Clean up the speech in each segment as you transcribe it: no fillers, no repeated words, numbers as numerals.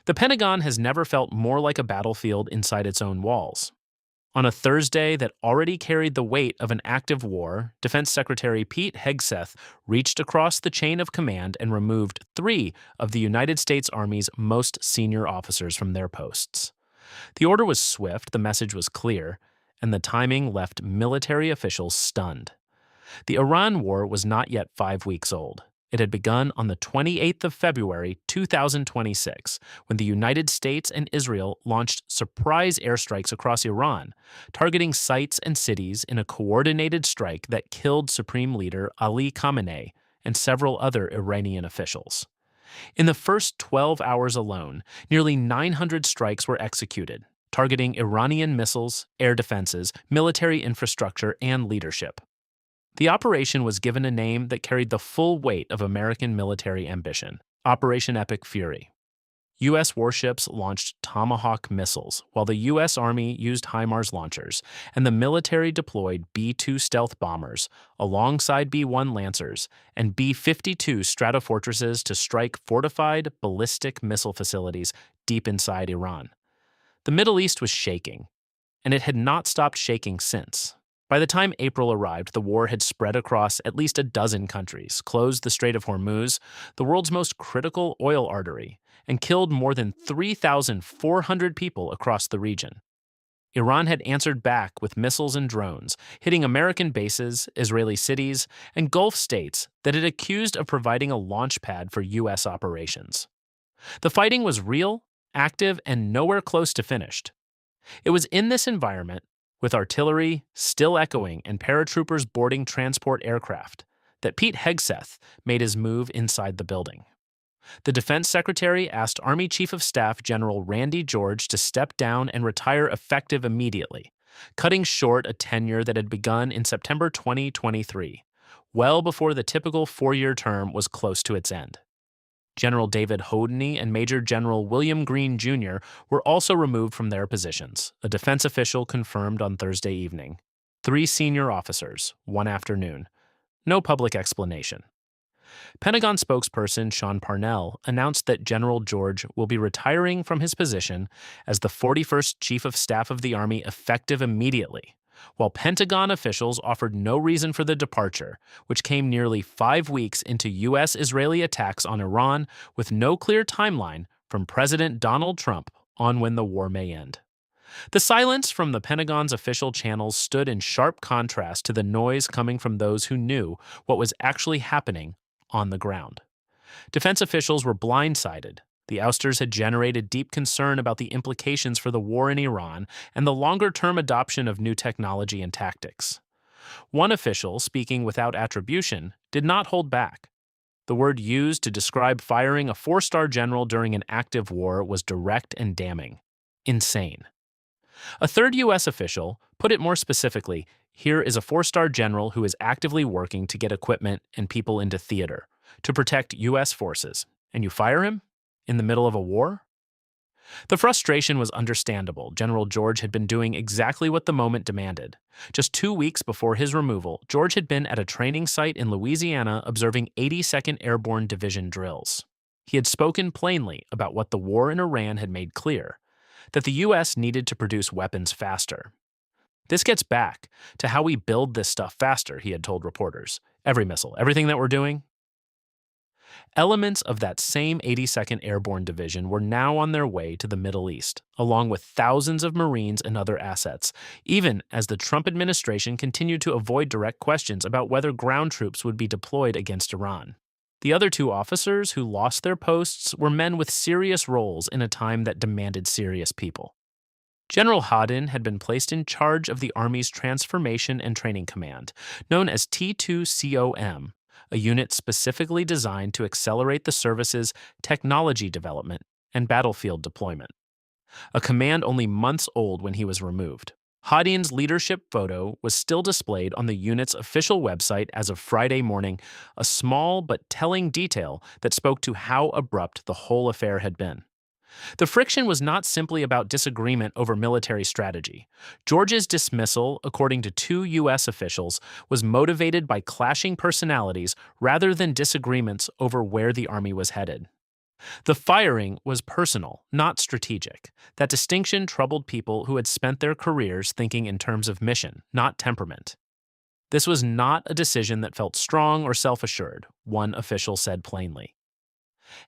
The Pentagon has never felt more like a battlefield inside its own walls. On a Thursday that already carried the weight of an active war, Defense Secretary Pete Hegseth reached across the chain of command and removed 3 of the United States Army's most senior officers from their posts. The order was swift, the message was clear, and the timing left military officials stunned. The Iran war was not yet 5 weeks old. It had begun on the 28th of February, 2026, when the United States and Israel launched surprise airstrikes across Iran, targeting sites and cities in a coordinated strike that killed Supreme Leader Ali Khamenei and several other Iranian officials. In the first 12 hours alone, nearly 900 strikes were executed, targeting Iranian missiles, air defenses, military infrastructure, and leadership. The operation was given a name that carried the full weight of American military ambition: Operation Epic Fury. U.S. warships launched Tomahawk missiles, while the U.S. Army used HIMARS launchers, and the military deployed B-2 stealth bombers alongside B-1 Lancers and B-52 Stratofortresses to strike fortified ballistic missile facilities deep inside Iran. The Middle East was shaking, and it had not stopped shaking since. By the time April arrived, the war had spread across at least a dozen countries, closed the Strait of Hormuz, the world's most critical oil artery, and killed more than 3,400 people across the region. Iran had answered back with missiles and drones, hitting American bases, Israeli cities, and Gulf states that it accused of providing a launch pad for U.S. operations. The fighting was real, active, and nowhere close to finished. It was in this environment, with artillery still echoing and paratroopers boarding transport aircraft, that Pete Hegseth made his move inside the building. The Defense Secretary asked Army Chief of Staff General Randy George to step down and retire effective immediately, cutting short a tenure that had begun in September 2023, well before the typical 4-year term was close to its end. General David Houdini and Major General William Green Jr. were also removed from their positions, a defense official confirmed on Thursday evening. 3 senior officers, one afternoon. No public explanation. Pentagon spokesperson Sean Parnell announced that General George will be retiring from his position as the 41st Chief of Staff of the Army effective immediately, while Pentagon officials offered no reason for the departure, which came nearly 5 weeks into U.S.-Israeli attacks on Iran with no clear timeline from President Donald Trump on when the war may end. The silence from the Pentagon's official channels stood in sharp contrast to the noise coming from those who knew what was actually happening on the ground. Defense officials were blindsided. The ousters had generated deep concern about the implications for the war in Iran and the longer-term adoption of new technology and tactics. One official, speaking without attribution, did not hold back. The word used to describe firing a 4-star general during an active war was direct and damning: insane. A third U.S. official put it more specifically: here is a 4-star general who is actively working to get equipment and people into theater, to protect U.S. forces, and you fire him? In the middle of a war? The frustration was understandable. General George had been doing exactly what the moment demanded. Just 2 weeks before his removal, George had been at a training site in Louisiana observing 82nd Airborne Division drills. He had spoken plainly about what the war in Iran had made clear: that the U.S. needed to produce weapons faster. This gets back to how we build this stuff faster, he had told reporters. Every missile, everything that we're doing. Elements of that same 82nd Airborne Division were now on their way to the Middle East, along with thousands of Marines and other assets, even as the Trump administration continued to avoid direct questions about whether ground troops would be deployed against Iran. The other 2 officers who lost their posts were men with serious roles in a time that demanded serious people. General Houdin had been placed in charge of the Army's Transformation and Training Command, known as T2COM, a unit specifically designed to accelerate the service's technology development and battlefield deployment. A command only months old when he was removed. Houdin's leadership photo was still displayed on the unit's official website as of Friday morning, a small but telling detail that spoke to how abrupt the whole affair had been. The friction was not simply about disagreement over military strategy. George's dismissal, according to 2 U.S. officials, was motivated by clashing personalities rather than disagreements over where the Army was headed. The firing was personal, not strategic. That distinction troubled people who had spent their careers thinking in terms of mission, not temperament. This was not a decision that felt strong or self-assured, one official said plainly.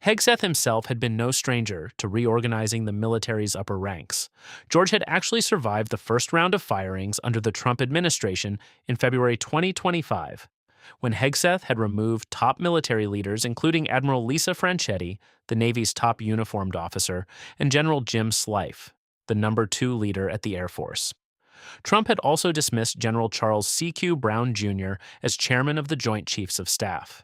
Hegseth himself had been no stranger to reorganizing the military's upper ranks. George had actually survived the first round of firings under the Trump administration in February 2025, when Hegseth had removed top military leaders including Admiral Lisa Franchetti, the Navy's top uniformed officer, and General Jim Slife, the number 2 leader at the Air Force. Trump had also dismissed General Charles C.Q. Brown Jr. as chairman of the Joint Chiefs of Staff.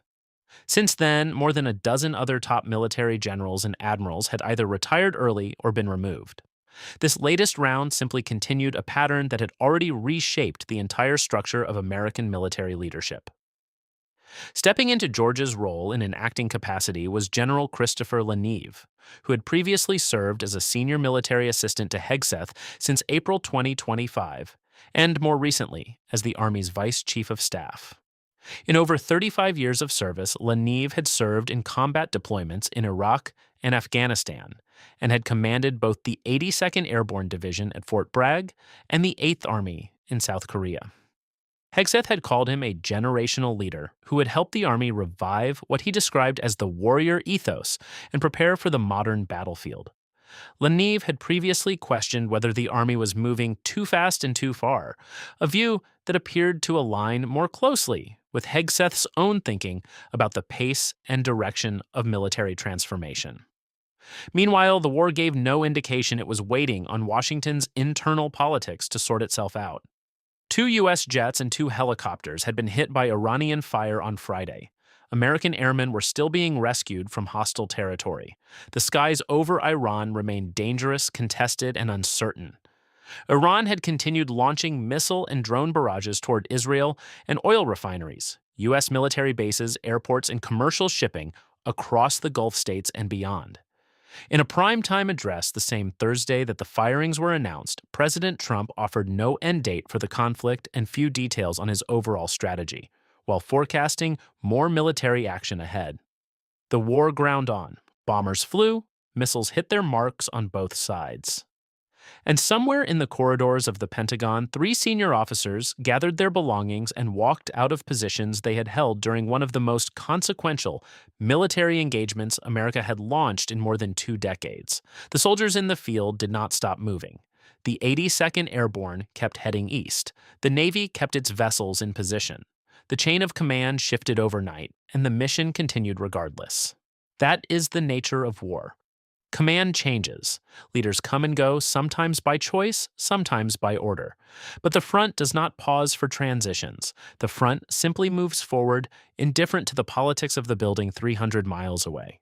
Since then, more than a dozen other top military generals and admirals had either retired early or been removed. This latest round simply continued a pattern that had already reshaped the entire structure of American military leadership. Stepping into George's role in an acting capacity was General Christopher LaNeve, who had previously served as a senior military assistant to Hegseth since April 2025, and more recently as the Army's Vice Chief of Staff. In over 35 years of service, LaNeve had served in combat deployments in Iraq and Afghanistan, and had commanded both the 82nd Airborne Division at Fort Bragg and the 8th Army in South Korea. Hegseth had called him a generational leader who would help the Army revive what he described as the warrior ethos and prepare for the modern battlefield. LaNeve had previously questioned whether the Army was moving too fast and too far, a view that appeared to align more closely with Hegseth's own thinking about the pace and direction of military transformation. Meanwhile, the war gave no indication it was waiting on Washington's internal politics to sort itself out. 2 U.S. jets and 2 helicopters had been hit by Iranian fire on Friday. American airmen were still being rescued from hostile territory. The skies over Iran remained dangerous, contested, and uncertain. Iran had continued launching missile and drone barrages toward Israel and oil refineries, U.S. military bases, airports, and commercial shipping across the Gulf states and beyond. In a primetime address the same Thursday that the firings were announced, President Trump offered no end date for the conflict and few details on his overall strategy, while forecasting more military action ahead. The war ground on. Bombers flew, missiles hit their marks on both sides. And somewhere in the corridors of the Pentagon, 3 senior officers gathered their belongings and walked out of positions they had held during one of the most consequential military engagements America had launched in more than 2 decades. The soldiers in the field did not stop moving. The 82nd Airborne kept heading east. The Navy kept its vessels in position. The chain of command shifted overnight, and the mission continued regardless. That is the nature of war. Command changes. Leaders come and go, sometimes by choice, sometimes by order. But the front does not pause for transitions. The front simply moves forward, indifferent to the politics of the building 300 miles away.